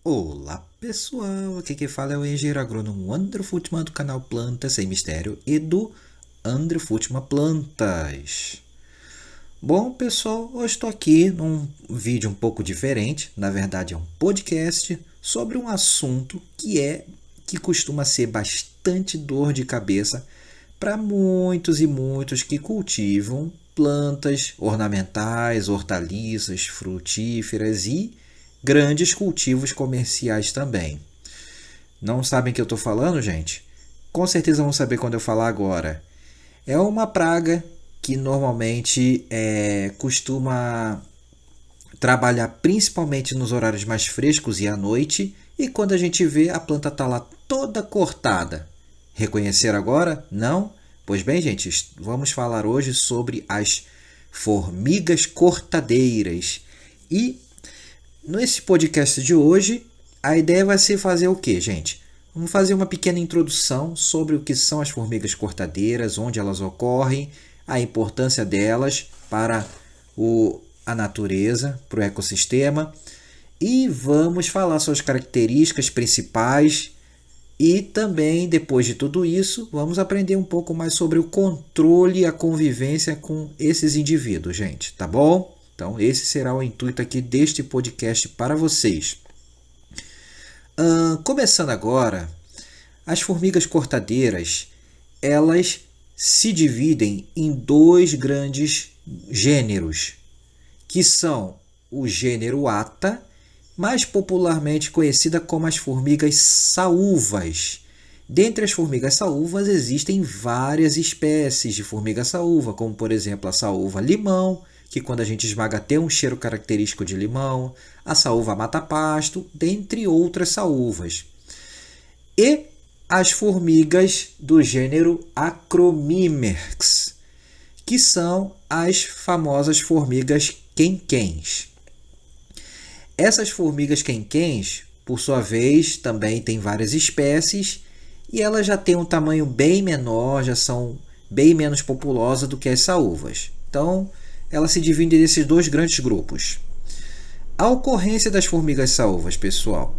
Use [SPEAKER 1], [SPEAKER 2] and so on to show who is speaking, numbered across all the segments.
[SPEAKER 1] Olá pessoal, aqui quem fala é o engenheiro agrônomo André Futman do canal Plantas Sem Mistério e do André Futman Plantas. Bom pessoal, hoje estou aqui num vídeo um pouco diferente, na verdade é um podcast sobre um assunto que costuma ser bastante dor de cabeça para muitos e muitos que cultivam plantas ornamentais, hortaliças, frutíferas e grandes cultivos comerciais também. Não sabem o que eu estou falando, gente? Com certeza vão saber quando eu falar agora. É uma praga que normalmente costuma trabalhar principalmente nos horários mais frescos e à noite, e quando a gente vê a planta está lá toda cortada. Reconhecer agora? Não? Pois bem, gente, vamos falar hoje sobre as formigas cortadeiras. E nesse podcast de hoje, a ideia vai ser fazer o quê, gente? Vamos fazer uma pequena introdução sobre o que são as formigas cortadeiras, onde elas ocorrem, a importância delas para a natureza, para o ecossistema. E vamos falar suas características principais. E também, depois de tudo isso, vamos aprender um pouco mais sobre o controle e a convivência com esses indivíduos, gente, tá bom? Então, esse será o intuito aqui deste podcast para vocês. Começando agora, as formigas cortadeiras, elas se dividem em dois grandes gêneros, que são o gênero Atta, mais popularmente conhecida como as formigas saúvas. Dentre as formigas saúvas existem várias espécies de formiga saúva, como por exemplo a saúva limão, que quando a gente esmaga tem um cheiro característico de limão, a saúva mata-pasto, dentre outras saúvas. E as formigas do gênero Acromimex, que são as famosas formigas quenquens. Essas formigas quenquens, por sua vez, também têm várias espécies e elas já têm um tamanho bem menor, já são bem menos populosas do que as saúvas. Então, elas se dividem nesses dois grandes grupos. A ocorrência das formigas saúvas, pessoal,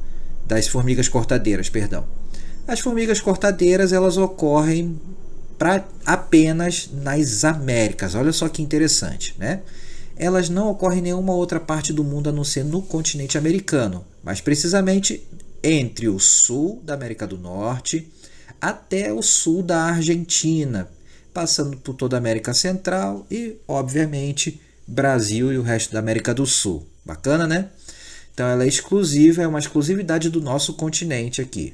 [SPEAKER 1] das formigas cortadeiras, perdão. As formigas cortadeiras, elas ocorrem apenas nas Américas. Olha só que interessante, né? Elas não ocorrem em nenhuma outra parte do mundo a não ser no continente americano, mas precisamente entre o sul da América do Norte até o sul da Argentina, passando por toda a América Central e, obviamente, Brasil e o resto da América do Sul. Bacana, né? Então ela é exclusiva, é uma exclusividade do nosso continente aqui.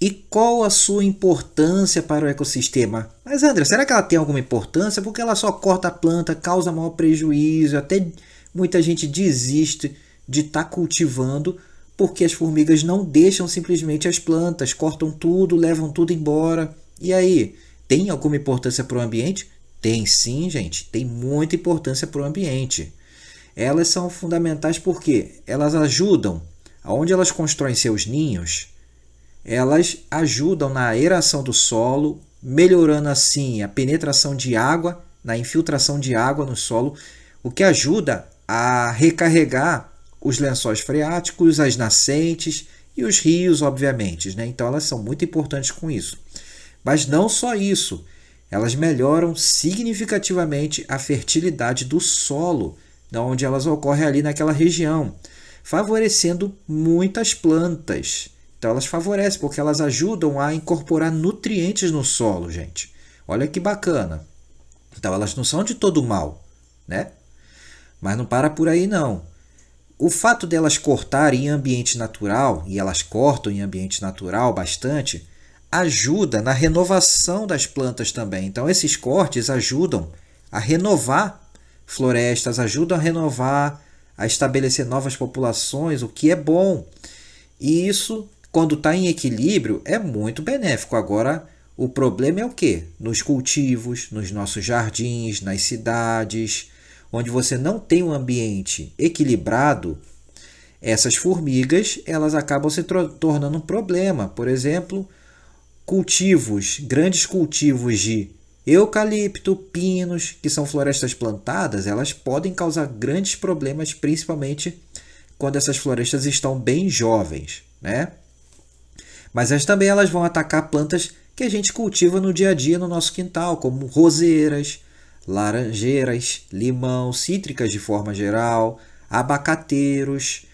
[SPEAKER 1] E qual a sua importância para o ecossistema? Mas André, será que ela tem alguma importância? Porque ela só corta a planta, causa maior prejuízo, até muita gente desiste de estar cultivando porque as formigas não deixam simplesmente as plantas, cortam tudo, levam tudo embora. E aí, tem alguma importância para o ambiente? Tem sim, gente, tem muita importância para o ambiente. Elas são fundamentais porque elas ajudam, aonde elas constroem seus ninhos, elas ajudam na aeração do solo, melhorando assim a penetração de água, na infiltração de água no solo, o que ajuda a recarregar os lençóis freáticos, as nascentes e os rios, obviamente, né? Então elas são muito importantes com isso. Mas não só isso, elas melhoram significativamente a fertilidade do solo, onde elas ocorrem ali naquela região, favorecendo muitas plantas. Então elas favorecem porque elas ajudam a incorporar nutrientes no solo, gente. Olha que bacana. Então elas não são de todo mal, né? Mas não para por aí não. O fato delas cortarem em ambiente natural, e elas cortam em ambiente natural bastante, ajuda na renovação das plantas também. Então esses cortes ajudam a renovar florestas, ajudam a renovar, a estabelecer novas populações, o que é bom. E isso, quando está em equilíbrio, é muito benéfico. Agora, o problema é o quê? Nos cultivos, nos nossos jardins, nas cidades, onde você não tem um ambiente equilibrado, essas formigas elas acabam se tornando um problema. Por exemplo, grandes cultivos de eucalipto, pinos, que são florestas plantadas, elas podem causar grandes problemas, principalmente quando essas florestas estão bem jovens, né? Mas também elas vão atacar plantas que a gente cultiva no dia a dia no nosso quintal, como roseiras, laranjeiras, limão, cítricas de forma geral, abacateiros.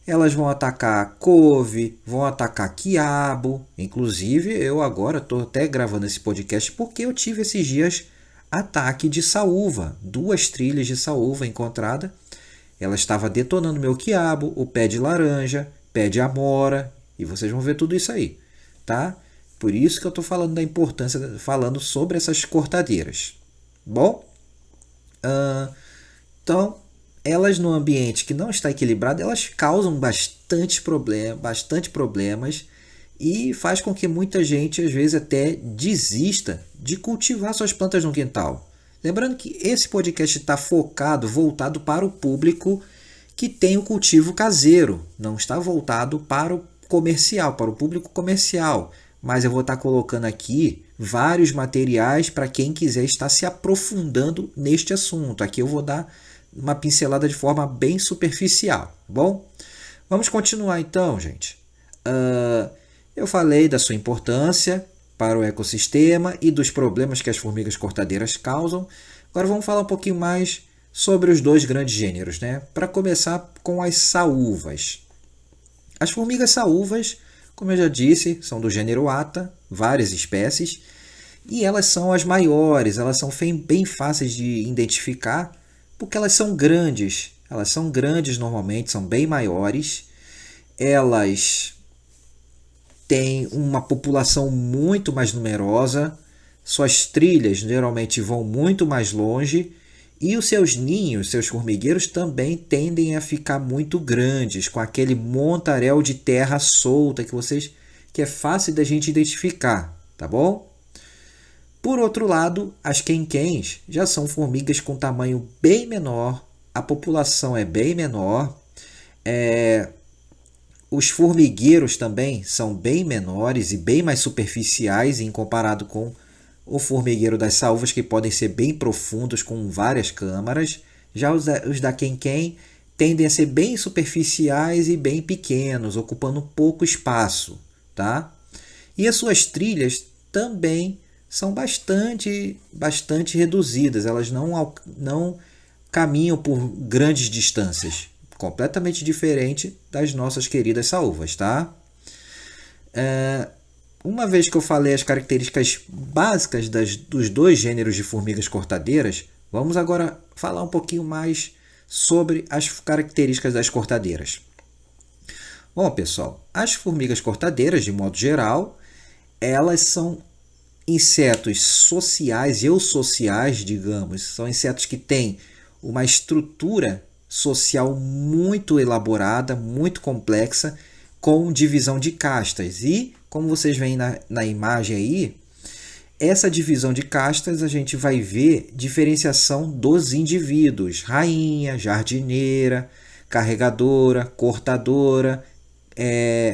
[SPEAKER 1] Elas vão atacar couve, vão atacar quiabo. Inclusive, eu agora estou até gravando esse podcast porque eu tive esses dias ataque de saúva. 2 trilhas de saúva encontrada. Ela estava detonando meu quiabo, o pé de laranja, pé de amora, e vocês vão ver tudo isso aí, tá? Por isso que eu estou falando da importância, falando sobre essas cortadeiras. Bom, então, elas no ambiente que não está equilibrado, elas causam bastante problemas e faz com que muita gente, às vezes, até desista de cultivar suas plantas no quintal. Lembrando que esse podcast está focado, voltado para o público que tem o cultivo caseiro, não está voltado para o comercial, para o público comercial. Mas eu vou estar colocando aqui vários materiais para quem quiser estar se aprofundando neste assunto. Aqui eu vou dar uma pincelada de forma bem superficial, tá bom? Vamos continuar então, gente. Eu falei da sua importância para o ecossistema e dos problemas que as formigas cortadeiras causam. Agora vamos falar um pouquinho mais sobre os 2 grandes gêneros, né? Para começar com as saúvas. As formigas saúvas, como eu já disse, são do gênero Atta, várias espécies, e elas são as maiores, elas são bem fáceis de identificar, porque elas são grandes. Elas são grandes normalmente, são bem maiores. Elas têm uma população muito mais numerosa. Suas trilhas geralmente vão muito mais longe. E os seus ninhos, seus formigueiros, também tendem a ficar muito grandes, com aquele montaréu de terra solta que é fácil da gente identificar, tá bom? Por outro lado, as quenquens já são formigas com tamanho bem menor, a população é bem menor, os formigueiros também são bem menores e bem mais superficiais em comparado com o formigueiro das saúvas, que podem ser bem profundos com várias câmaras. Já os da quenquem tendem a ser bem superficiais e bem pequenos, ocupando pouco espaço, tá? E as suas trilhas também são bastante reduzidas, elas não caminham por grandes distâncias, completamente diferente das nossas queridas saúvas, tá? Uma vez que eu falei as características básicas dos 2 gêneros de formigas cortadeiras, vamos agora falar um pouquinho mais sobre as características das cortadeiras. Bom, pessoal, as formigas cortadeiras, de modo geral, elas são insetos sociais, eusociais, digamos. São insetos que têm uma estrutura social muito elaborada, muito complexa, com divisão de castas. E, como vocês veem na imagem aí, essa divisão de castas a gente vai ver diferenciação dos indivíduos. Rainha, jardineira, carregadora, cortadora,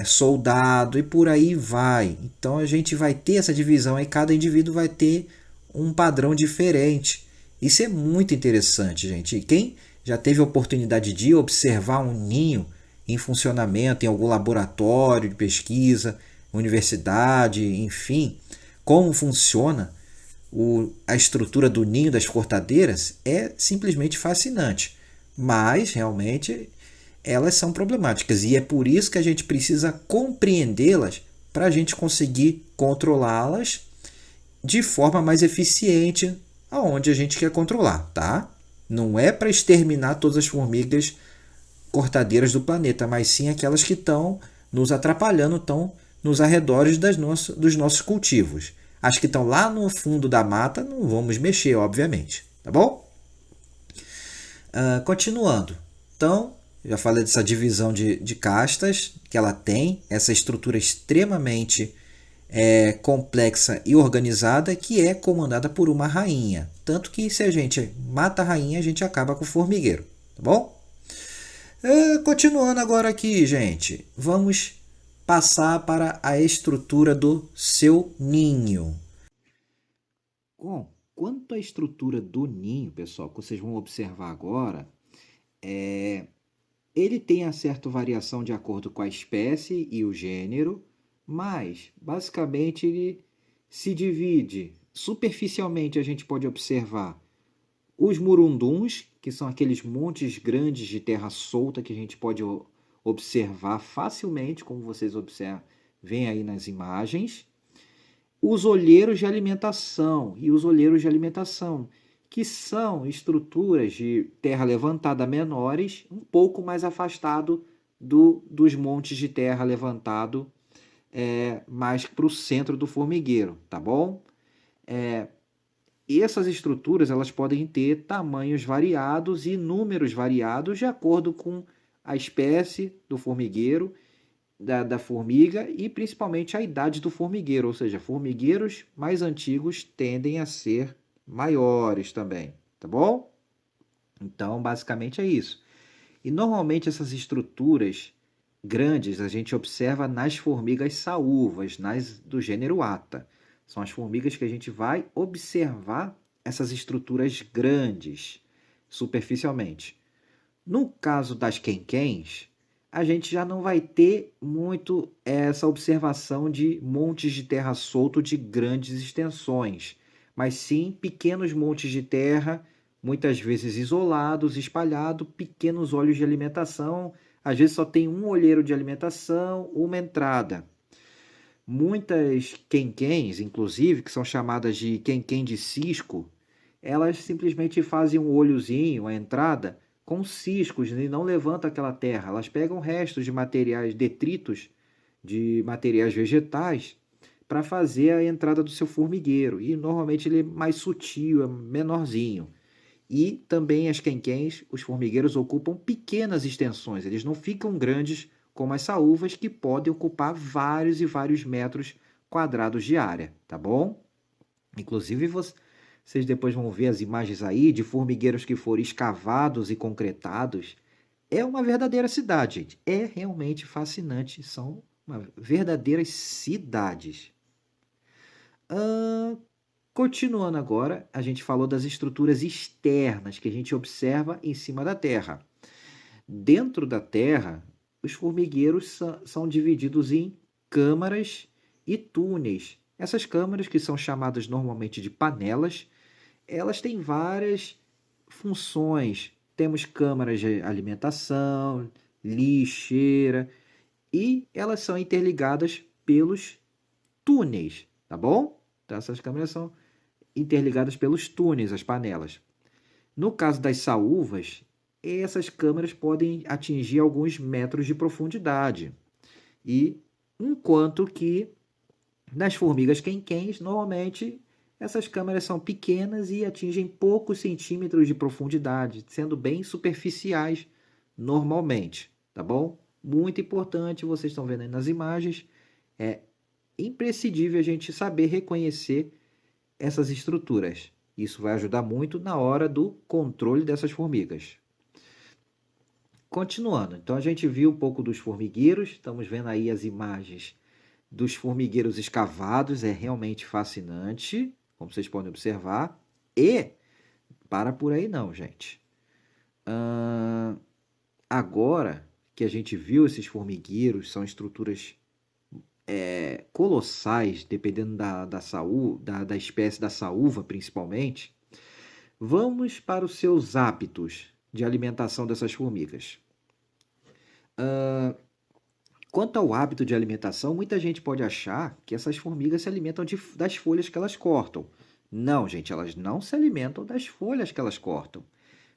[SPEAKER 1] soldado e por aí vai. Então a gente vai ter essa divisão e cada indivíduo vai ter um padrão diferente. Isso é muito interessante, gente. E quem já teve a oportunidade de observar um ninho em funcionamento em algum laboratório de pesquisa, universidade, enfim, como funciona a estrutura do ninho das cortadeiras, é simplesmente fascinante. Mas, realmente, elas são problemáticas e é por isso que a gente precisa compreendê-las para a gente conseguir controlá-las de forma mais eficiente aonde a gente quer controlar, tá? Não é para exterminar todas as formigas cortadeiras do planeta, mas sim aquelas que estão nos atrapalhando, estão nos arredores dos nossos cultivos. As que estão lá no fundo da mata não vamos mexer, obviamente, tá bom? Continuando. Então, já falei dessa divisão de castas que ela tem, essa estrutura extremamente complexa e organizada que é comandada por uma rainha. Tanto que se a gente mata a rainha, a gente acaba com o formigueiro, tá bom? Continuando agora aqui, gente, vamos passar para a estrutura do seu ninho. Bom, quanto à estrutura do ninho, pessoal, que vocês vão observar agora, Ele tem a certa variação de acordo com a espécie e o gênero, mas basicamente ele se divide. Superficialmente a gente pode observar os murunduns, que são aqueles montes grandes de terra solta que a gente pode observar facilmente, como vocês observam, veem aí nas imagens. Os olheiros de alimentação e os olheiros de alimentação, que são estruturas de terra levantada menores, um pouco mais afastado dos montes de terra levantado mais para o centro do formigueiro, tá bom? E essas estruturas elas podem ter tamanhos variados e números variados de acordo com a espécie do formigueiro, da formiga e principalmente a idade do formigueiro, ou seja, formigueiros mais antigos tendem a ser maiores também, tá bom? Então, basicamente é isso. E normalmente essas estruturas grandes a gente observa nas formigas saúvas, do gênero Atta. São as formigas que a gente vai observar essas estruturas grandes superficialmente. No caso das quenquens, a gente já não vai ter muito essa observação de montes de terra solto de grandes extensões, mas sim pequenos montes de terra, muitas vezes isolados, espalhados, pequenos olhos de alimentação. Às vezes só tem um olheiro de alimentação, uma entrada. Muitas quenquens, inclusive, que são chamadas de quenquém de cisco, elas simplesmente fazem um olhozinho, a entrada, com ciscos e não levantam aquela terra. Elas pegam restos de materiais, detritos de materiais vegetais, para fazer a entrada do seu formigueiro. E normalmente ele é mais sutil, é menorzinho. E também as quenquéns, os formigueiros ocupam pequenas extensões, eles não ficam grandes como as saúvas, que podem ocupar vários e vários metros quadrados de área, tá bom? Inclusive vocês depois vão ver as imagens aí de formigueiros que foram escavados e concretados. É uma verdadeira cidade, gente. É realmente fascinante, são verdadeiras cidades. Continuando agora, a gente falou das estruturas externas que a gente observa em cima da Terra. Dentro da Terra, os formigueiros são divididos em câmaras e túneis. Essas câmaras, que são chamadas normalmente de panelas, elas têm várias funções. Temos câmaras de alimentação, lixeira, e elas são interligadas pelos túneis, tá bom? Então, essas câmaras são interligadas pelos túneis, as panelas. No caso das saúvas, essas câmaras podem atingir alguns metros de profundidade. E enquanto que nas formigas quenquéns, normalmente essas câmaras são pequenas e atingem poucos centímetros de profundidade, sendo bem superficiais normalmente, tá bom? Muito importante, vocês estão vendo aí nas imagens, é imprescindível a gente saber reconhecer essas estruturas. Isso vai ajudar muito na hora do controle dessas formigas. Continuando, então a gente viu um pouco dos formigueiros, estamos vendo aí as imagens dos formigueiros escavados, é realmente fascinante, como vocês podem observar. E para por aí não, gente. Agora que a gente viu esses formigueiros, são estruturas colossais, dependendo da espécie da saúva, principalmente. Vamos para os seus hábitos de alimentação dessas formigas. Quanto ao hábito de alimentação, muita gente pode achar que essas formigas se alimentam das folhas que elas cortam. Não, gente, elas não se alimentam das folhas que elas cortam,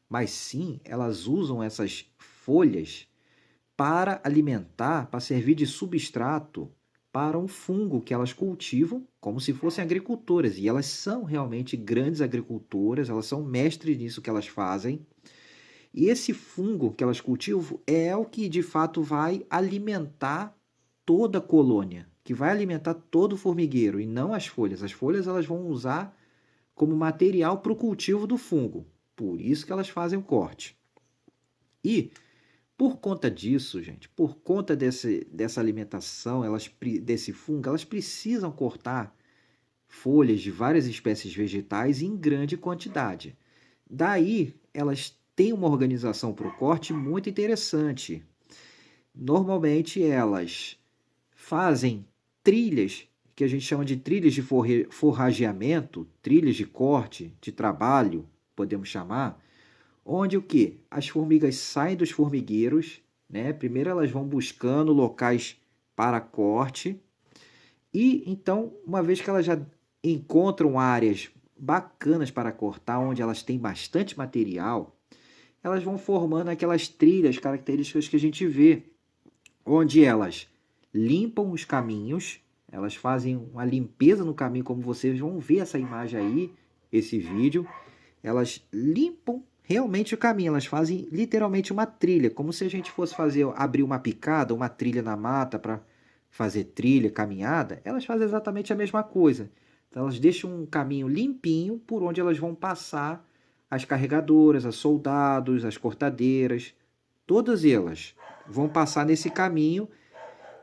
[SPEAKER 1] mas sim elas usam essas folhas para alimentar, para servir de substrato para um fungo que elas cultivam, como se fossem agricultoras. E elas são realmente grandes agricultoras, elas são mestres nisso que elas fazem. E esse fungo que elas cultivam é o que de fato vai alimentar toda a colônia, que vai alimentar todo o formigueiro e não as folhas. As folhas elas vão usar como material para o cultivo do fungo. Por isso que elas fazem o corte. E por conta disso, gente, por conta dessa alimentação, desse fungo, elas precisam cortar folhas de várias espécies vegetais em grande quantidade. Daí, elas têm uma organização para o corte muito interessante. Normalmente elas fazem trilhas, que a gente chama de trilhas de forrageamento, trilhas de corte, de trabalho, podemos chamar, onde o quê? As formigas saem dos formigueiros, né? Primeiro elas vão buscando locais para corte, e então, uma vez que elas já encontram áreas bacanas para cortar, onde elas têm bastante material, elas vão formando aquelas trilhas características que a gente vê, onde elas limpam os caminhos, elas fazem uma limpeza no caminho, como vocês vão ver essa imagem aí, esse vídeo. Elas limpam realmente o caminho, elas fazem literalmente uma trilha, como se a gente fosse abrir uma picada, uma trilha na mata para fazer trilha, caminhada. Elas fazem exatamente a mesma coisa. Então, elas deixam um caminho limpinho por onde elas vão passar as carregadoras, as soldados, as cortadeiras, todas elas vão passar nesse caminho,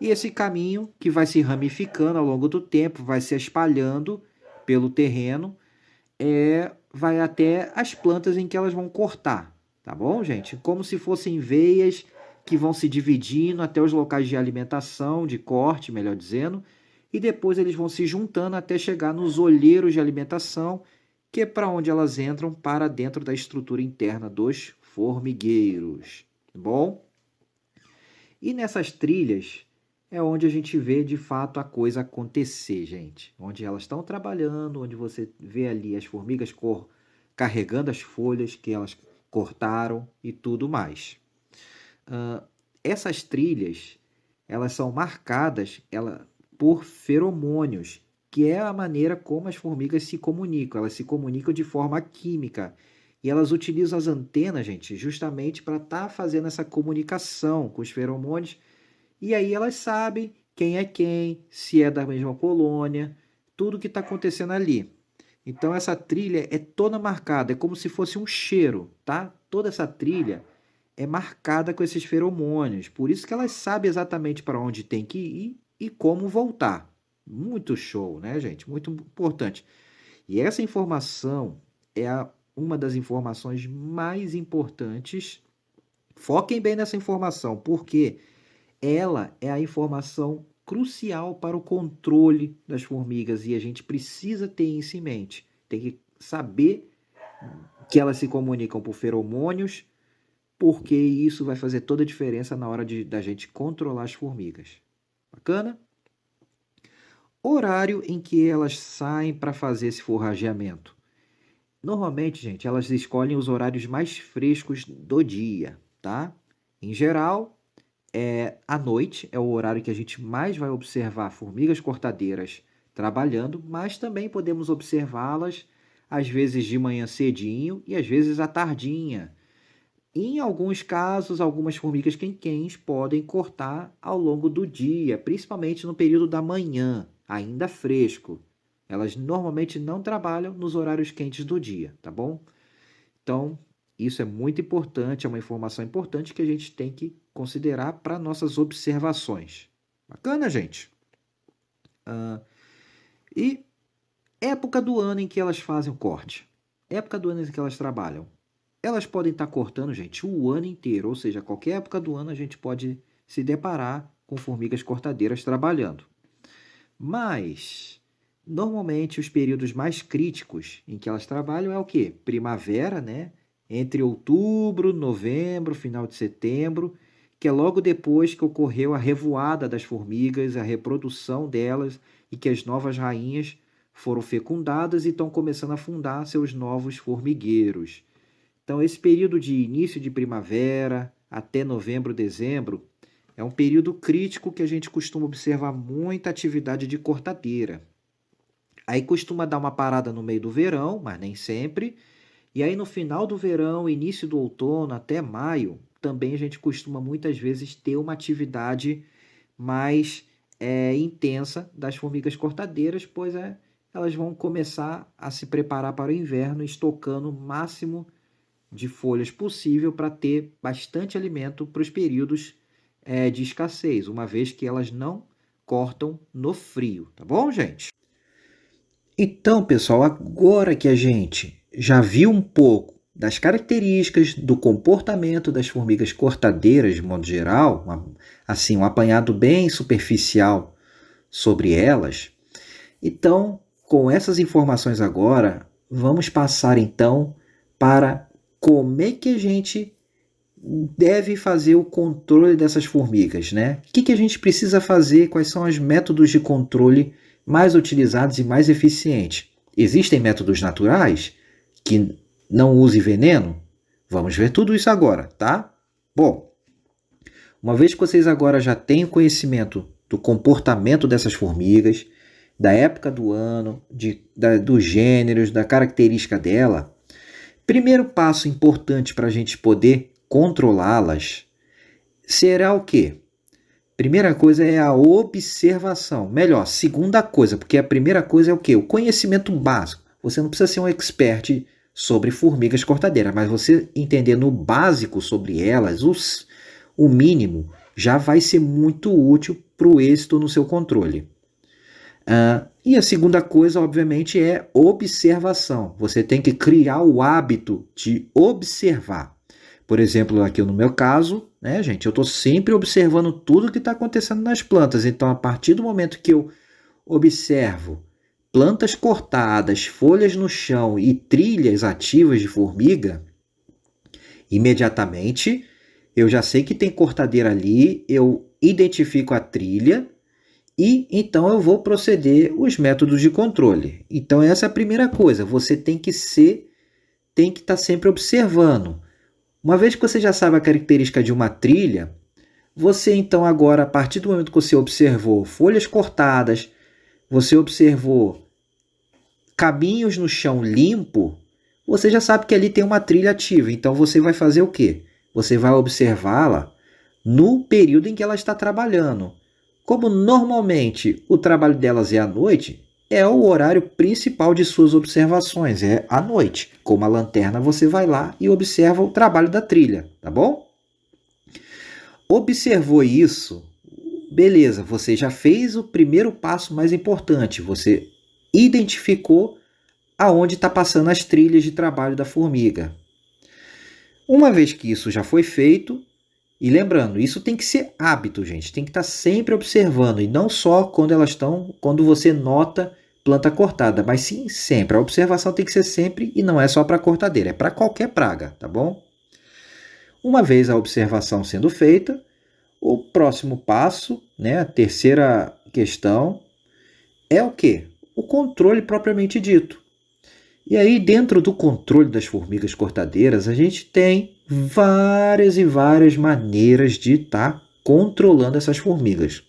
[SPEAKER 1] e esse caminho que vai se ramificando ao longo do tempo, vai se espalhando pelo terreno, vai até as plantas em que elas vão cortar, tá bom, gente? Como se fossem veias que vão se dividindo até os locais de alimentação, de corte, melhor dizendo, e depois eles vão se juntando até chegar nos olheiros de alimentação, que é para onde elas entram, para dentro da estrutura interna dos formigueiros, tá bom? E nessas trilhas é onde a gente vê de fato a coisa acontecer, gente. Onde elas estão trabalhando, onde você vê ali as formigas carregando as folhas que elas cortaram e tudo mais. Essas trilhas, elas são marcadas por feromônios, que é a maneira como as formigas se comunicam. Elas se comunicam de forma química. E elas utilizam as antenas, gente, justamente para estar fazendo essa comunicação com os feromônios. E aí elas sabem quem é quem, se é da mesma colônia, tudo que está acontecendo ali. Então essa trilha é toda marcada, é como se fosse um cheiro, tá? Toda essa trilha é marcada com esses feromônios. Por isso que elas sabem exatamente para onde tem que ir e como voltar. Muito show, né, gente? Muito importante. E essa informação é uma das informações mais importantes. Foquem bem nessa informação, porque ela é a informação crucial para o controle das formigas e a gente precisa ter isso em mente. Tem que saber que elas se comunicam por feromônios, porque isso vai fazer toda a diferença na hora da gente controlar as formigas. Bacana? Horário em que elas saem para fazer esse forrageamento. Normalmente, gente, elas escolhem os horários mais frescos do dia, tá? Em geral, à noite é o horário que a gente mais vai observar formigas cortadeiras trabalhando, mas também podemos observá-las às vezes de manhã cedinho e às vezes à tardinha. Em alguns casos, algumas formigas quenquens podem cortar ao longo do dia, principalmente no período da manhã, ainda fresco. Elas normalmente não trabalham nos horários quentes do dia, tá bom? Então, isso é muito importante, é uma informação importante que a gente tem que considerar para nossas observações. Bacana, gente? E época do ano em que elas fazem o corte. Época do ano em que elas trabalham. Elas podem estar cortando, gente, o ano inteiro, ou seja, qualquer época do ano a gente pode se deparar com formigas cortadeiras trabalhando. Mas, normalmente, os períodos mais críticos em que elas trabalham é o quê? Primavera, né? Entre outubro, novembro, final de setembro, que é logo depois que ocorreu a revoada das formigas, a reprodução delas e que as novas rainhas foram fecundadas e estão começando a fundar seus novos formigueiros. Então, esse período de início de primavera até novembro, dezembro, é um período crítico que a gente costuma observar muita atividade de cortadeira. Aí costuma dar uma parada no meio do verão, mas nem sempre. E aí no final do verão, início do outono, até maio, também a gente costuma muitas vezes ter uma atividade mais intensa das formigas cortadeiras, pois elas vão começar a se preparar para o inverno, estocando o máximo de folhas possível para ter bastante alimento para os períodos de escassez, uma vez que elas não cortam no frio, tá bom, gente? Então, pessoal, agora que a gente já viu um pouco das características do comportamento das formigas cortadeiras, de modo geral, assim, um apanhado bem superficial sobre elas. Então, com essas informações agora, vamos passar então para como é que a gente deve fazer o controle dessas formigas, né? O que a gente precisa fazer? Quais são os métodos de controle mais utilizados e mais eficientes? Existem métodos naturais que não usem veneno? Vamos ver tudo isso agora, tá? Bom, uma vez que vocês agora já têm conhecimento do comportamento dessas formigas, da época do ano, dos gêneros, da característica dela, primeiro passo importante para a gente poder controlá-las será o quê? Primeira coisa é a observação. Melhor, segunda coisa, porque a primeira coisa é o quê? O conhecimento básico. Você não precisa ser um expert sobre formigas cortadeiras, mas você entendendo o básico sobre elas, o mínimo, já vai ser muito útil para o êxito no seu controle. E a segunda coisa, obviamente, é observação. Você tem que criar o hábito de observar. Por exemplo, aqui no meu caso, né, gente, eu estou sempre observando tudo que está acontecendo nas plantas. Então, a partir do momento que eu observo plantas cortadas, folhas no chão e trilhas ativas de formiga, imediatamente eu já sei que tem cortadeira ali, eu identifico a trilha e então eu vou proceder os métodos de controle. Então, essa é a primeira coisa, você tem que estar sempre observando. Uma vez que você já sabe a característica de uma trilha, você então agora, a partir do momento que você observou folhas cortadas, você observou caminhos no chão limpo, você já sabe que ali tem uma trilha ativa. Então você vai fazer o quê? Você vai observá-la no período em que ela está trabalhando. Como normalmente o trabalho delas é à noite, é o horário principal de suas observações, é à noite. Com uma lanterna você vai lá e observa o trabalho da trilha, tá bom? Observou isso, beleza, você já fez o primeiro passo mais importante, você identificou aonde está passando as trilhas de trabalho da formiga. Uma vez que isso já foi feito, e lembrando, isso tem que ser hábito, gente. Tem que estar sempre observando. E não só quando você nota planta cortada, mas sim sempre. A observação tem que ser sempre e não é só para cortadeira, é para qualquer praga, tá bom? Uma vez a observação sendo feita, o próximo passo, né, a terceira questão, é o quê? O controle propriamente dito. E aí, dentro do controle das formigas cortadeiras, a gente tem várias e várias maneiras de estar controlando essas formigas.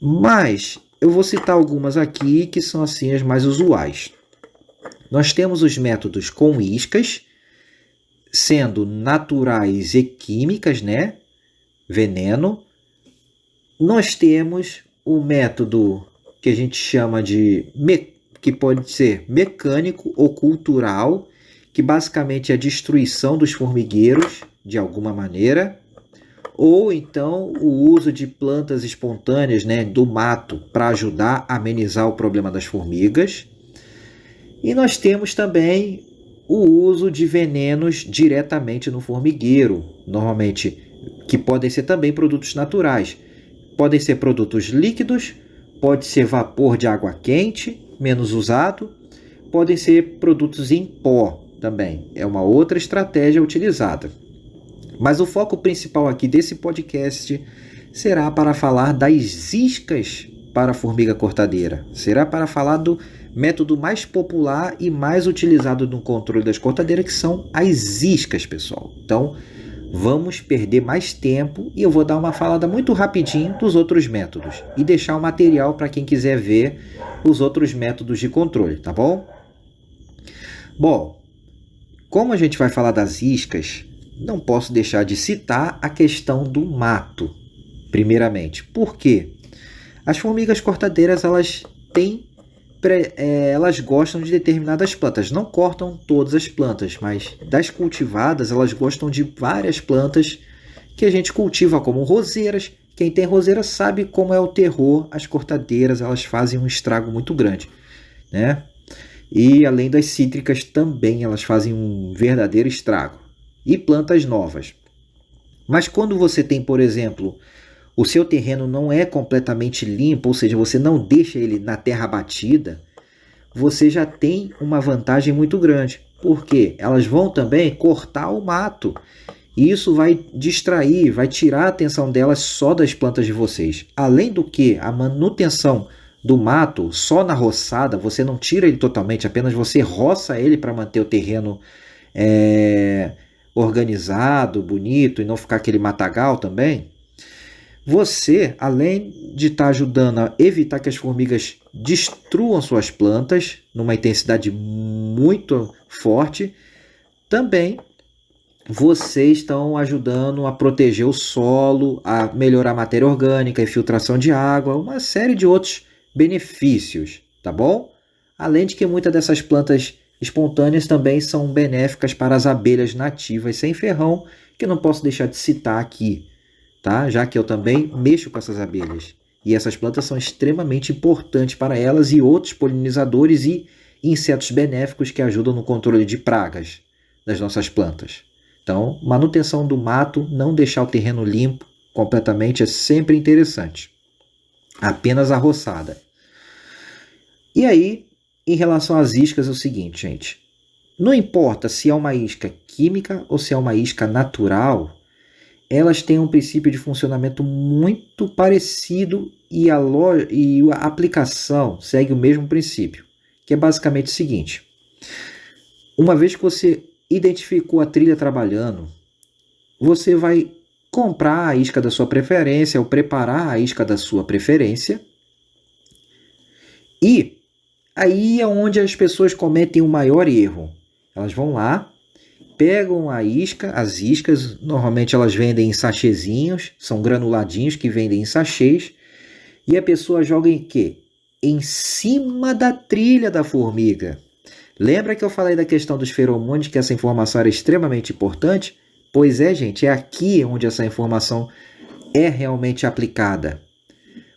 [SPEAKER 1] Mas eu vou citar algumas aqui que são assim as mais usuais. Nós temos os métodos com iscas, sendo naturais e químicas, né? Veneno. Nós temos o método que a gente chama que pode ser mecânico ou cultural, que basicamente é a destruição dos formigueiros de alguma maneira, ou então o uso de plantas espontâneas, né, do mato, para ajudar a amenizar o problema das formigas. E nós temos também o uso de venenos diretamente no formigueiro, normalmente, que podem ser também produtos naturais. Podem ser produtos líquidos, pode ser vapor de água quente, menos usado, podem ser produtos em pó também. É uma outra estratégia utilizada. Mas o foco principal aqui desse podcast será para falar das iscas para a formiga cortadeira. Será para falar do método mais popular e mais utilizado no controle das cortadeiras, que são as iscas, pessoal. Então, vamos perder mais tempo e eu vou dar uma falada muito rapidinho dos outros métodos e deixar o material para quem quiser ver os outros métodos de controle, tá bom? Bom, como a gente vai falar das iscas, não posso deixar de citar a questão do mato, primeiramente. Por quê? As formigas cortadeiras, elas gostam de determinadas plantas. Não cortam todas as plantas, mas das cultivadas, elas gostam de várias plantas que a gente cultiva, como roseiras. Quem tem roseira sabe como é o terror. As cortadeiras, elas fazem um estrago muito grande, né? E além das cítricas também elas fazem um verdadeiro estrago. E plantas novas. Mas quando você tem, por exemplo, o seu terreno não é completamente limpo, ou seja, você não deixa ele na terra batida, você já tem uma vantagem muito grande. Porque elas vão também cortar o mato. E isso vai distrair, vai tirar a atenção delas só das plantas de vocês. Além do que, a manutenção do mato, só na roçada, você não tira ele totalmente, apenas você roça ele para manter o terreno organizado, bonito e não ficar aquele matagal também. Você, além de estar ajudando a evitar que as formigas destruam suas plantas numa intensidade muito forte, também vocês estão ajudando a proteger o solo, a melhorar a matéria orgânica, a infiltração de água, uma série de outros benefícios, tá bom? Além de que muitas dessas plantas espontâneas também são benéficas para as abelhas nativas sem ferrão, que eu não posso deixar de citar aqui, tá? Já que eu também mexo com essas abelhas. E essas plantas são extremamente importantes para elas e outros polinizadores e insetos benéficos que ajudam no controle de pragas das nossas plantas. Então, manutenção do mato, não deixar o terreno limpo completamente é sempre interessante. Apenas a roçada. E aí, em relação às iscas, é o seguinte, gente. Não importa se é uma isca química ou se é uma isca natural, elas têm um princípio de funcionamento muito parecido e a aplicação segue o mesmo princípio, que é basicamente o seguinte. Uma vez que você identificou a trilha trabalhando, você vai comprar a isca da sua preferência ou preparar a isca da sua preferência. E aí é onde as pessoas cometem o maior erro. Elas vão lá, pegam a isca, as iscas, normalmente elas vendem em sachêzinhos, são granuladinhos que vendem em sachês, e a pessoa joga em quê? Em cima da trilha da formiga. Lembra que eu falei da questão dos feromônios, que essa informação era extremamente importante? Pois é, gente, é aqui onde essa informação é realmente aplicada.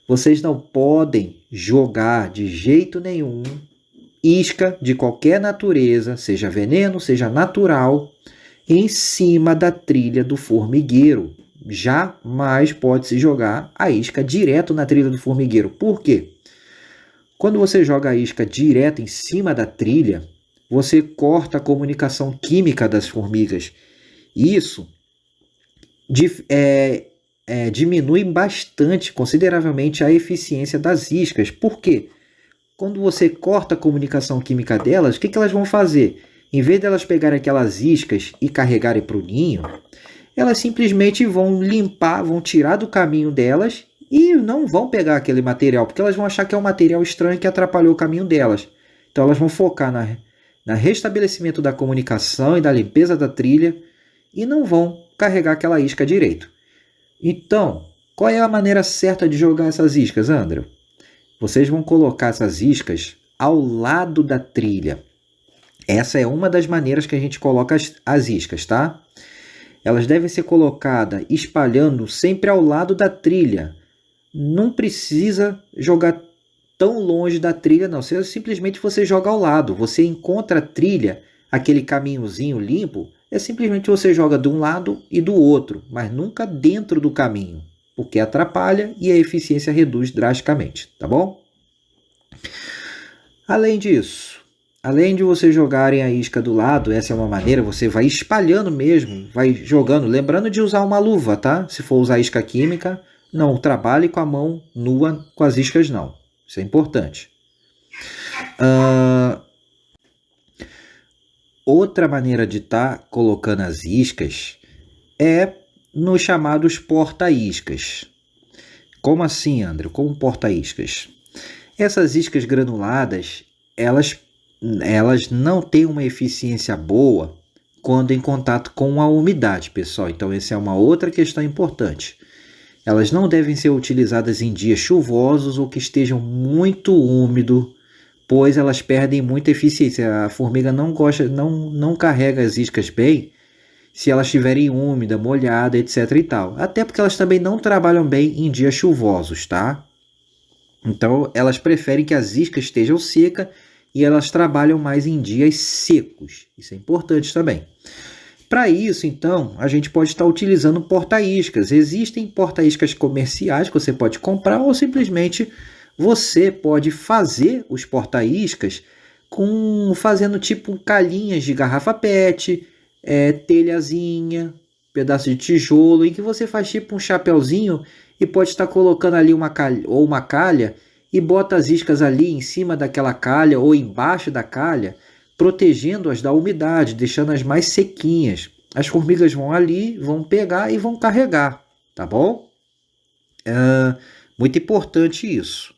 [SPEAKER 1] Vocês não podem jogar de jeito nenhum isca de qualquer natureza, seja veneno, seja natural, em cima da trilha do formigueiro. Jamais pode-se jogar a isca direto na trilha do formigueiro. Por quê? Quando você joga a isca direto em cima da trilha, você corta a comunicação química das formigas. Isso diminui bastante, consideravelmente, a eficiência das iscas. Por quê? Quando você corta a comunicação química delas, o que elas vão fazer? Em vez de elas pegarem aquelas iscas e carregarem para o ninho, elas simplesmente vão limpar, vão tirar do caminho delas e não vão pegar aquele material, porque elas vão achar que é um material estranho que atrapalhou o caminho delas. Então elas vão focar no restabelecimento da comunicação e da limpeza da trilha e não vão carregar aquela isca direito. Então, qual é a maneira certa de jogar essas iscas, André? Vocês vão colocar essas iscas ao lado da trilha. Essa é uma das maneiras que a gente coloca as iscas, tá? Elas devem ser colocadas espalhando sempre ao lado da trilha. Não precisa jogar tão longe da trilha, não. Simplesmente você joga ao lado. Você encontra a trilha, aquele caminhozinho limpo, é simplesmente você joga de um lado e do outro, mas nunca dentro do caminho, porque atrapalha e a eficiência reduz drasticamente, tá bom? Além disso, além de você jogarem a isca do lado, essa é uma maneira, você vai espalhando mesmo, vai jogando, lembrando de usar uma luva, tá? Se for usar isca química, não trabalhe com a mão nua com as iscas, não. Isso é importante. Outra maneira de estar colocando as iscas é nos chamados porta-iscas. Como assim, André? Como porta-iscas? Essas iscas granuladas, elas não têm uma eficiência boa quando em contato com a umidade, pessoal. Então, essa é uma outra questão importante. Elas não devem ser utilizadas em dias chuvosos ou que estejam muito úmido, pois elas perdem muita eficiência. A formiga não gosta, não carrega as iscas bem se elas estiverem úmida, molhada, etc e tal. Até porque elas também não trabalham bem em dias chuvosos, tá? Então, elas preferem que as iscas estejam secas e elas trabalham mais em dias secos. Isso é importante também. Para isso, então, a gente pode estar utilizando porta-iscas. Existem porta-iscas comerciais que você pode comprar ou simplesmente você pode fazer os porta-iscas fazendo tipo calhinhas de garrafa PET, telhazinha, pedaço de tijolo, em que você faz tipo um chapeuzinho e pode estar colocando ali uma calha e bota as iscas ali em cima daquela calha ou embaixo da calha, protegendo-as da umidade, deixando-as mais sequinhas. As formigas vão ali, vão pegar e vão carregar, tá bom? Muito importante isso.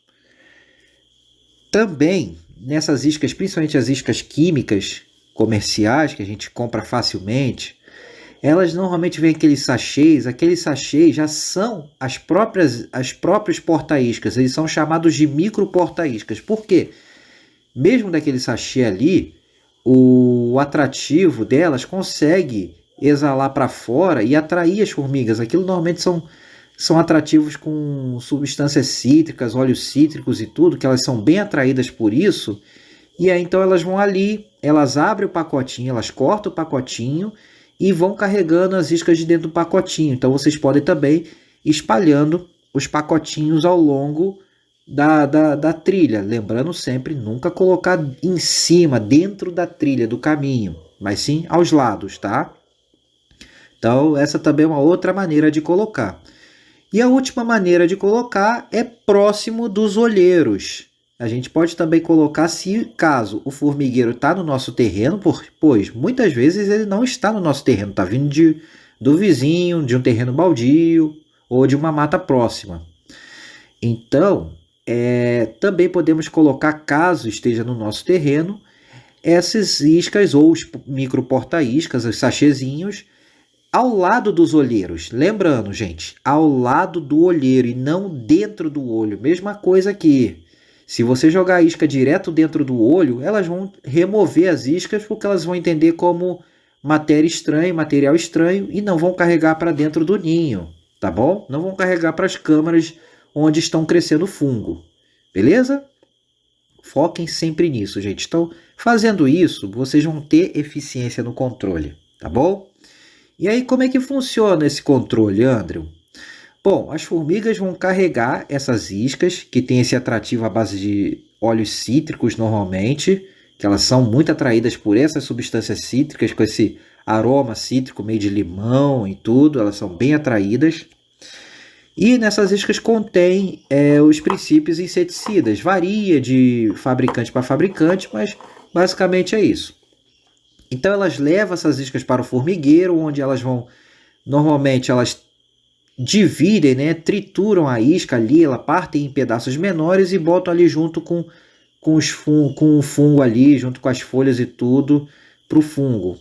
[SPEAKER 1] Também, nessas iscas, principalmente as iscas químicas comerciais, que a gente compra facilmente, elas normalmente vêm aqueles sachês já são as próprios porta-iscas, eles são chamados de micro porta-iscas. Por quê? Mesmo daquele sachê ali, o atrativo delas consegue exalar para fora e atrair as formigas. Aquilo normalmente são atrativos com substâncias cítricas, óleos cítricos e tudo, que elas são bem atraídas por isso. E aí então elas vão ali, elas abrem o pacotinho, elas cortam o pacotinho e vão carregando as iscas de dentro do pacotinho. Então vocês podem também ir espalhando os pacotinhos ao longo da trilha. Lembrando sempre, nunca colocar em cima, dentro da trilha, do caminho, mas sim aos lados, tá? Então essa também é uma outra maneira de colocar. E a última maneira de colocar é próximo dos olheiros. A gente pode também colocar se caso o formigueiro está no nosso terreno, pois muitas vezes ele não está no nosso terreno, está vindo do vizinho, de um terreno baldio ou de uma mata próxima. Então, também podemos colocar, caso esteja no nosso terreno, essas iscas ou os micro porta-iscas, os sachezinhos, ao lado dos olheiros. Lembrando, gente, ao lado do olheiro e não dentro do olho. Mesma coisa aqui. Se você jogar a isca direto dentro do olho, elas vão remover as iscas porque elas vão entender como matéria estranha, material estranho e não vão carregar para dentro do ninho, tá bom? Não vão carregar para as câmaras onde estão crescendo fungo, beleza? Foquem sempre nisso, gente. Então, fazendo isso, vocês vão ter eficiência no controle, tá bom? E aí, como é que funciona esse controle, Andrew? Bom, as formigas vão carregar essas iscas, que tem esse atrativo à base de óleos cítricos normalmente, que elas são muito atraídas por essas substâncias cítricas, com esse aroma cítrico meio de limão e tudo, elas são bem atraídas. E nessas iscas contém os princípios inseticidas. Varia de fabricante para fabricante, mas basicamente é isso. Então elas levam essas iscas para o formigueiro, onde elas vão, normalmente elas dividem, né, trituram a isca ali, ela partem em pedaços menores e botam ali junto com o fungo ali, junto com as folhas e tudo, para o fungo.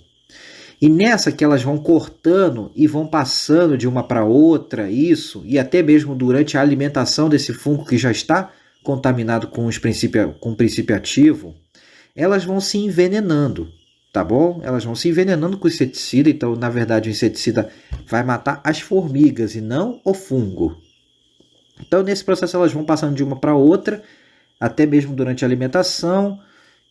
[SPEAKER 1] E nessa que elas vão cortando e vão passando de uma para outra, isso, e até mesmo durante a alimentação desse fungo que já está contaminado com o princípio ativo, elas vão se envenenando. Tá bom? Elas vão se envenenando com o inseticida, então na verdade o inseticida vai matar as formigas e não o fungo. Então nesse processo elas vão passando de uma para outra, até mesmo durante a alimentação,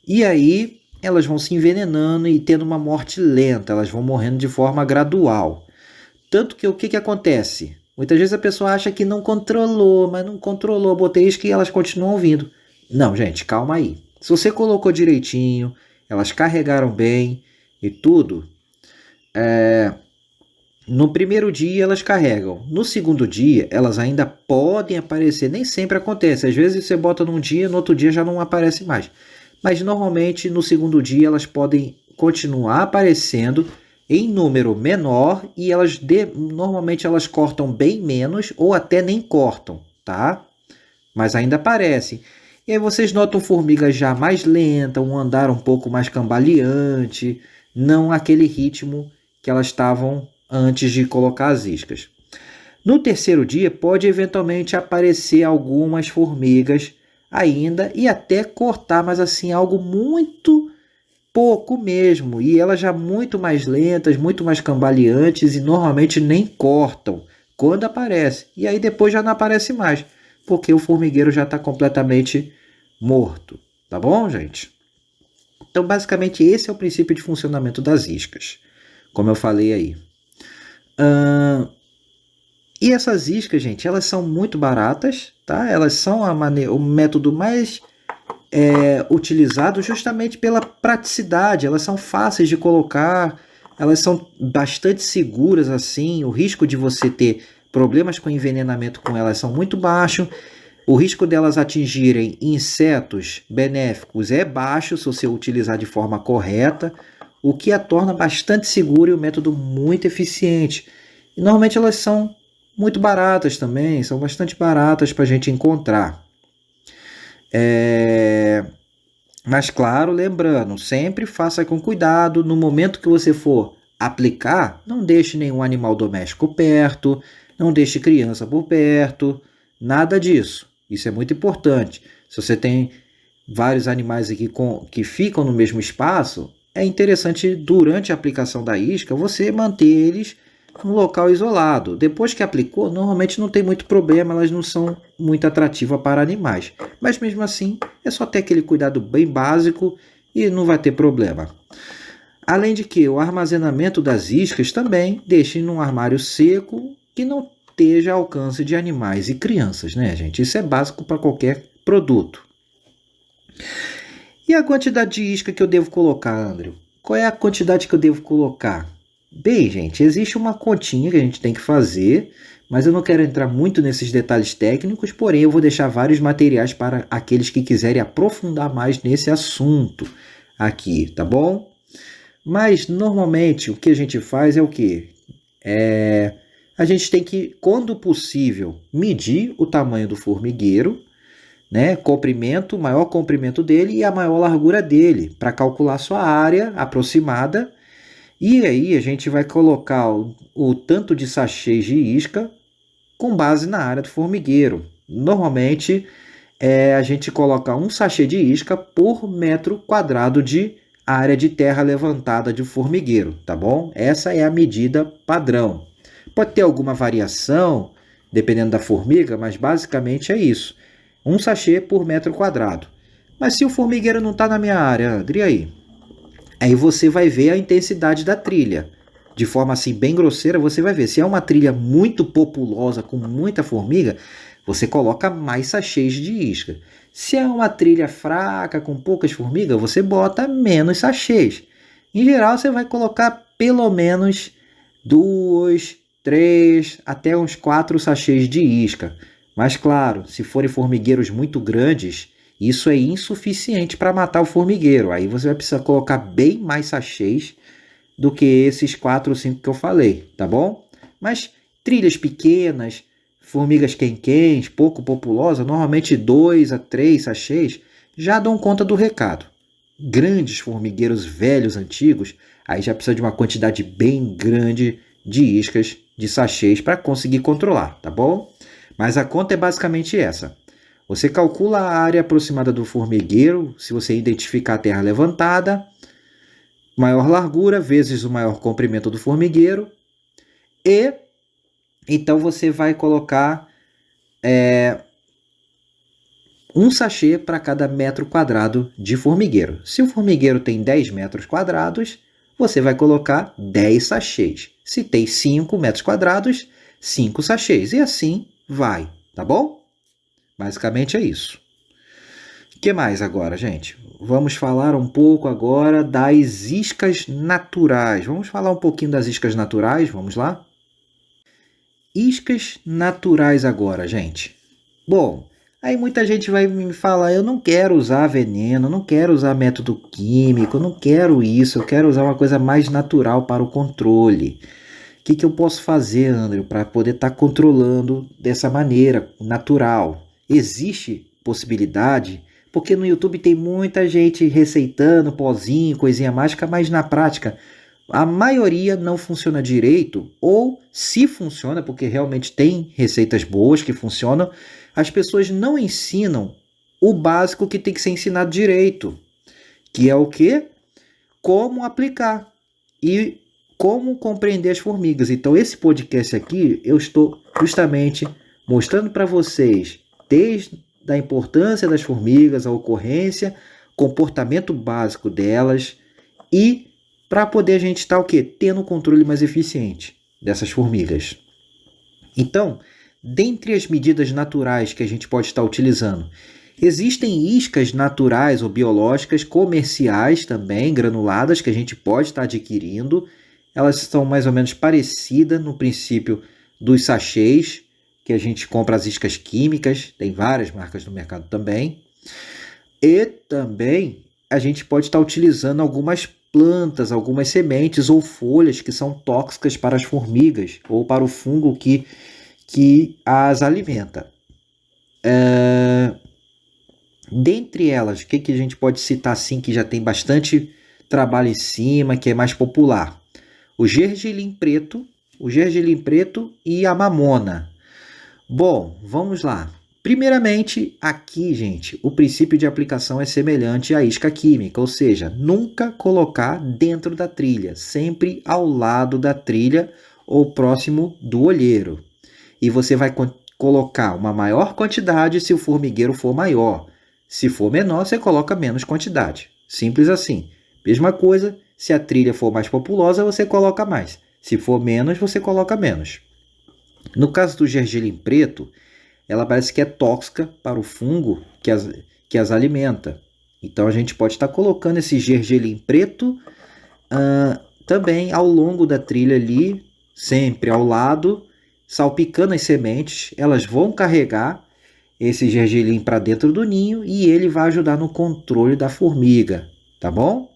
[SPEAKER 1] e aí elas vão se envenenando e tendo uma morte lenta, elas vão morrendo de forma gradual. Tanto que o que acontece? Muitas vezes a pessoa acha que não controlou, mas não controlou, botei isca e elas continuam vindo. Não, gente, calma aí. Se você colocou direitinho, elas carregaram bem e tudo, no primeiro dia elas carregam. No segundo dia, elas ainda podem aparecer. Nem sempre acontece. Às vezes você bota num dia, no outro dia já não aparece mais. Mas normalmente no segundo dia elas podem continuar aparecendo em número menor e normalmente elas cortam bem menos ou até nem cortam, tá? Mas ainda aparecem. E aí vocês notam formigas já mais lentas, um andar um pouco mais cambaleante, não aquele ritmo que elas estavam antes de colocar as iscas. No terceiro dia pode eventualmente aparecer algumas formigas ainda e até cortar, mas assim algo muito pouco mesmo, e elas já muito mais lentas, muito mais cambaleantes e normalmente nem cortam quando aparece. E aí depois já não aparece mais, porque o formigueiro já está completamente morto. Tá bom, gente? Então, basicamente, esse é o princípio de funcionamento das iscas, como eu falei aí. E essas iscas, gente, elas são muito baratas, tá? Elas são o método mais utilizado justamente pela praticidade. Elas são fáceis de colocar, elas são bastante seguras assim. O risco de você ter problemas com envenenamento com elas são muito baixo. O risco delas atingirem insetos benéficos é baixo se você utilizar de forma correta, o que a torna bastante segura e um método muito eficiente. E normalmente elas são muito baratas também, são bastante baratas para a gente encontrar. Mas claro, lembrando, sempre faça com cuidado. No momento que você for aplicar, não deixe nenhum animal doméstico perto, não deixe criança por perto, nada disso. Isso é muito importante. Se você tem vários animais aqui que ficam no mesmo espaço, é interessante durante a aplicação da isca você manter eles num local isolado. Depois que aplicou, normalmente não tem muito problema, elas não são muito atrativas para animais. Mas mesmo assim, é só ter aquele cuidado bem básico e não vai ter problema. Além de que o armazenamento das iscas também deixe num armário seco que não esteja ao alcance de animais e crianças, né, gente? Isso é básico para qualquer produto. E a quantidade de isca que eu devo colocar, André? Qual é a quantidade que eu devo colocar? Bem, gente, existe uma continha que a gente tem que fazer, mas eu não quero entrar muito nesses detalhes técnicos, porém eu vou deixar vários materiais para aqueles que quiserem aprofundar mais nesse assunto aqui, tá bom? Mas normalmente o que a gente faz é o quê? A gente tem que, quando possível, medir o tamanho do formigueiro, né? Comprimento, maior comprimento dele e a maior largura dele, para calcular sua área aproximada. E aí a gente vai colocar o tanto de sachês de isca com base na área do formigueiro. Normalmente a gente coloca um sachê de isca por metro quadrado de área de terra levantada de formigueiro, tá bom? Essa é a medida padrão. Pode ter alguma variação, dependendo da formiga, mas basicamente é isso. Um sachê por metro quadrado. Mas se o formigueiro não está na minha área, André, e aí? Aí você vai ver a intensidade da trilha. De forma assim bem grosseira, você vai ver. Se é uma trilha muito populosa, com muita formiga, você coloca mais sachês de isca. Se é uma trilha fraca, com poucas formigas, você bota menos sachês. Em geral, você vai colocar pelo menos 2, 3, até uns 4 sachês de isca. Mas claro, se forem formigueiros muito grandes, isso é insuficiente para matar o formigueiro. Aí você vai precisar colocar bem mais sachês do que esses 4 ou 5 que eu falei, tá bom? Mas trilhas pequenas, formigas quenquens, pouco populosas, normalmente 2 a 3 sachês já dão conta do recado. Grandes formigueiros velhos, antigos, aí já precisa de uma quantidade bem grande de iscas, de sachês para conseguir controlar, tá bom? Mas a conta é basicamente essa. Você calcula a área aproximada do formigueiro, se você identificar a terra levantada, maior largura vezes o maior comprimento do formigueiro, e então você vai colocar um sachê para cada metro quadrado de formigueiro. Se o formigueiro tem 10 metros quadrados, você vai colocar 10 sachês. Se tem 5 metros quadrados, 5 sachês. E assim vai, tá bom? Basicamente é isso. O que mais agora, gente? Vamos falar um pouco agora das iscas naturais. Vamos falar um pouquinho das iscas naturais, vamos lá? Iscas naturais agora, gente. Bom, aí muita gente vai me falar, eu não quero usar veneno, não quero usar método químico, não quero isso, eu quero usar uma coisa mais natural para o controle. O que eu posso fazer, André, para poder estar controlando dessa maneira natural? Existe possibilidade? Porque no YouTube tem muita gente receitando pozinho, coisinha mágica, mas na prática a maioria não funciona direito, ou se funciona, porque realmente tem receitas boas que funcionam, as pessoas não ensinam o básico que tem que ser ensinado direito, que é o quê? Como aplicar e como compreender as formigas. Então esse podcast aqui eu estou justamente mostrando para vocês desde a importância das formigas, a ocorrência, comportamento básico delas e para poder a gente estar o quê? Tendo um controle mais eficiente dessas formigas. Então, dentre as medidas naturais que a gente pode estar utilizando, existem iscas naturais ou biológicas comerciais também, granuladas, que a gente pode estar adquirindo. Elas são mais ou menos parecidas no princípio dos sachês, que a gente compra as iscas químicas, tem várias marcas no mercado também. E também a gente pode estar utilizando algumas plantas, algumas sementes ou folhas que são tóxicas para as formigas ou para o fungo que as alimenta. Dentre elas, o que a gente pode citar assim que já tem bastante trabalho em cima, que é mais popular? O gergelim preto e a mamona. Bom, vamos lá. Primeiramente, aqui, gente, o princípio de aplicação é semelhante à isca química, ou seja, nunca colocar dentro da trilha, sempre ao lado da trilha ou próximo do olheiro. E você vai colocar uma maior quantidade se o formigueiro for maior. Se for menor, você coloca menos quantidade. Simples assim. Mesma coisa, se a trilha for mais populosa, você coloca mais. Se for menos, você coloca menos. No caso do gergelim preto, ela parece que é tóxica para o fungo que as alimenta. Então a gente pode estar colocando esse gergelim preto também ao longo da trilha ali, sempre ao lado, salpicando as sementes. Elas vão carregar esse gergelim para dentro do ninho e ele vai ajudar no controle da formiga, tá bom?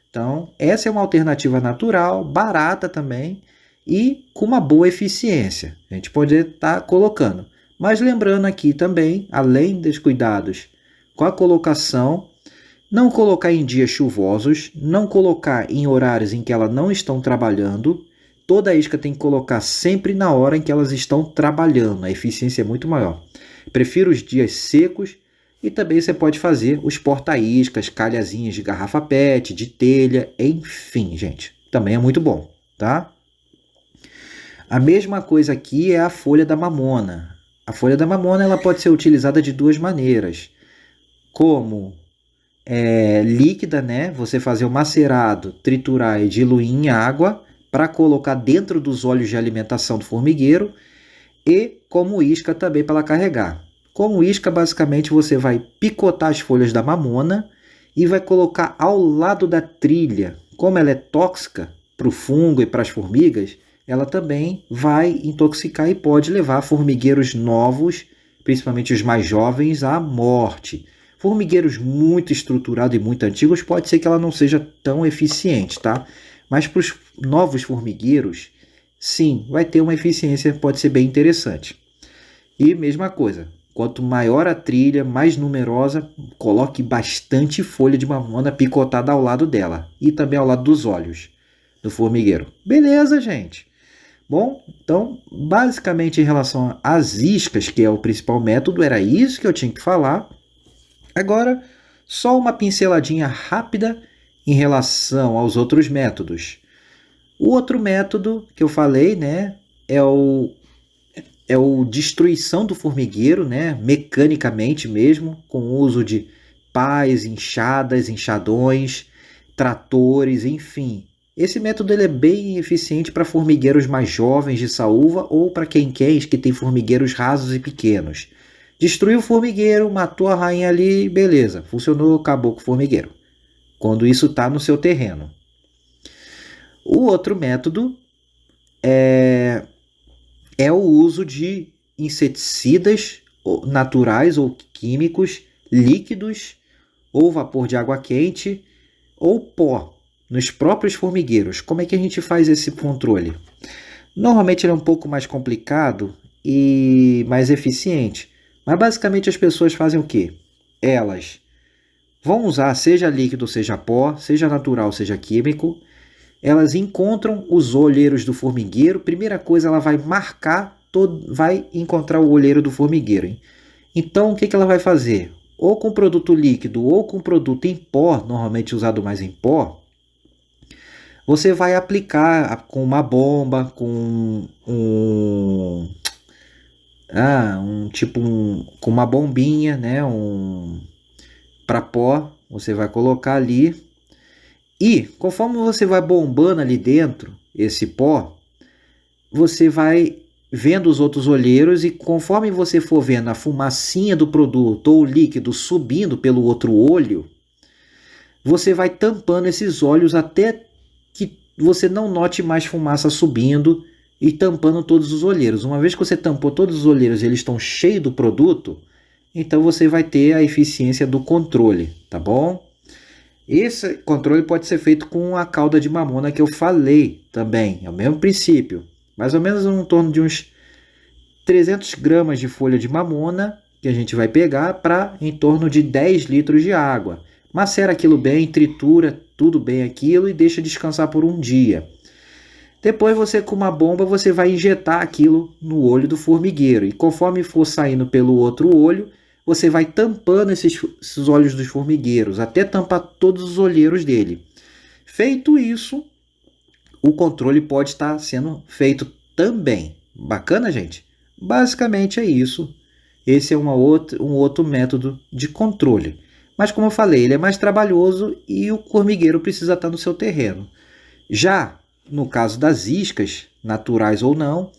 [SPEAKER 1] Então, essa é uma alternativa natural, barata também e com uma boa eficiência. A gente pode estar colocando. Mas lembrando aqui também, além dos cuidados com a colocação, não colocar em dias chuvosos, não colocar em horários em que elas não estão trabalhando. Toda a isca tem que colocar sempre na hora em que elas estão trabalhando. A eficiência é muito maior. Prefiro os dias secos e também você pode fazer os porta-iscas, calhazinhas de garrafa PET, de telha, enfim, gente. Também é muito bom, tá? A mesma coisa aqui é a folha da mamona. A folha da mamona ela pode ser utilizada de duas maneiras. Como líquida, né? Você fazer o macerado, triturar e diluir em água para colocar dentro dos olhos de alimentação do formigueiro e como isca também para ela carregar. Como isca, basicamente, você vai picotar as folhas da mamona e vai colocar ao lado da trilha. Como ela é tóxica para o fungo e para as formigas, ela também vai intoxicar e pode levar formigueiros novos, principalmente os mais jovens, à morte. Formigueiros muito estruturados e muito antigos, pode ser que ela não seja tão eficiente, tá? Mas para os novos formigueiros, sim, vai ter uma eficiência, pode ser bem interessante. E mesma coisa, quanto maior a trilha, mais numerosa, coloque bastante folha de mamona picotada ao lado dela e também ao lado dos olhos do formigueiro. Beleza, gente? Bom, então, basicamente em relação às iscas, que é o principal método, era isso que eu tinha que falar. Agora, só uma pinceladinha rápida em relação aos outros métodos. O outro método que eu falei, né, é o destruição do formigueiro, né, mecanicamente mesmo, com o uso de pás, enxadas, enxadões, tratores, enfim. Esse método ele é bem eficiente para formigueiros mais jovens de saúva ou para quem quer que tem formigueiros rasos e pequenos. Destruiu o formigueiro, matou a rainha ali, beleza, funcionou, acabou com o formigueiro. Quando isso está no seu terreno. O outro método é o uso de inseticidas naturais ou químicos, líquidos, ou vapor de água quente, ou pó, nos próprios formigueiros. Como é que a gente faz esse controle? Normalmente ele é um pouco mais complicado e mais eficiente, mas basicamente as pessoas fazem o quê? Elas vão usar, seja líquido, seja pó, seja natural, seja químico. Elas encontram os olheiros do formigueiro. Primeira coisa, ela vai marcar, vai encontrar o olheiro do formigueiro. Hein? Então, o que ela vai fazer? Ou com produto líquido ou com produto em pó, normalmente usado mais em pó, você vai aplicar com uma bomba, com com uma bombinha, né? Para pó, você vai colocar ali e conforme você vai bombando ali dentro esse pó, você vai vendo os outros olheiros e conforme você for vendo a fumacinha do produto ou o líquido subindo pelo outro olho, você vai tampando esses olhos até que você não note mais fumaça subindo e tampando todos os olheiros. Uma vez que você tampou todos os olheiros e eles estão cheios do produto, então você vai ter a eficiência do controle, tá bom? Esse controle pode ser feito com a calda de mamona que eu falei também, é o mesmo princípio. Mais ou menos em torno de uns 300 gramas de folha de mamona que a gente vai pegar para em torno de 10 litros de água. Macera aquilo bem, tritura tudo bem aquilo e deixa descansar por um dia. Depois você com uma bomba você vai injetar aquilo no olho do formigueiro e conforme for saindo pelo outro olho, você vai tampando esses olhos dos formigueiros até tampar todos os olheiros dele. Feito isso, o controle pode estar sendo feito também. Bacana, gente? Basicamente é isso. Esse é um outro método de controle. Mas como eu falei, ele é mais trabalhoso e o formigueiro precisa estar no seu terreno. Já no caso das iscas, naturais ou não,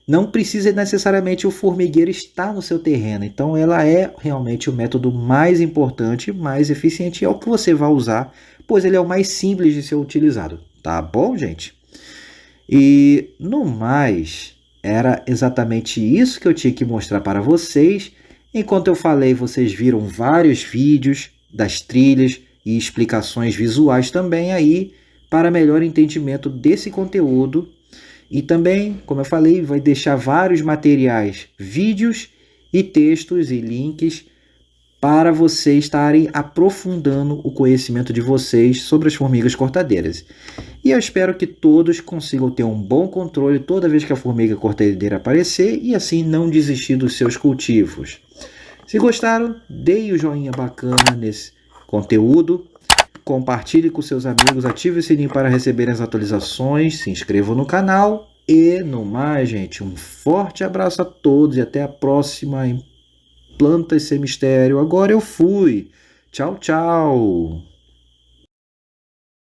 [SPEAKER 1] não precisa necessariamente o formigueiro estar no seu terreno. Então ela é realmente o método mais importante, mais eficiente, é o que você vai usar, pois ele é o mais simples de ser utilizado. Tá bom, gente? E no mais, era exatamente isso que eu tinha que mostrar para vocês. Enquanto eu falei, vocês viram vários vídeos das trilhas e explicações visuais também aí para melhor entendimento desse conteúdo. E também, como eu falei, vai deixar vários materiais, vídeos e textos e links para vocês estarem aprofundando o conhecimento de vocês sobre as formigas cortadeiras. E eu espero que todos consigam ter um bom controle toda vez que a formiga cortadeira aparecer e assim não desistir dos seus cultivos. Se gostaram, deem o joinha bacana nesse conteúdo, compartilhe com seus amigos, ative o sininho para receber as atualizações, se inscrevam no canal e no mais, gente, um forte abraço a todos e até a próxima em Plantas Sem Mistério. Agora eu fui. Tchau, tchau.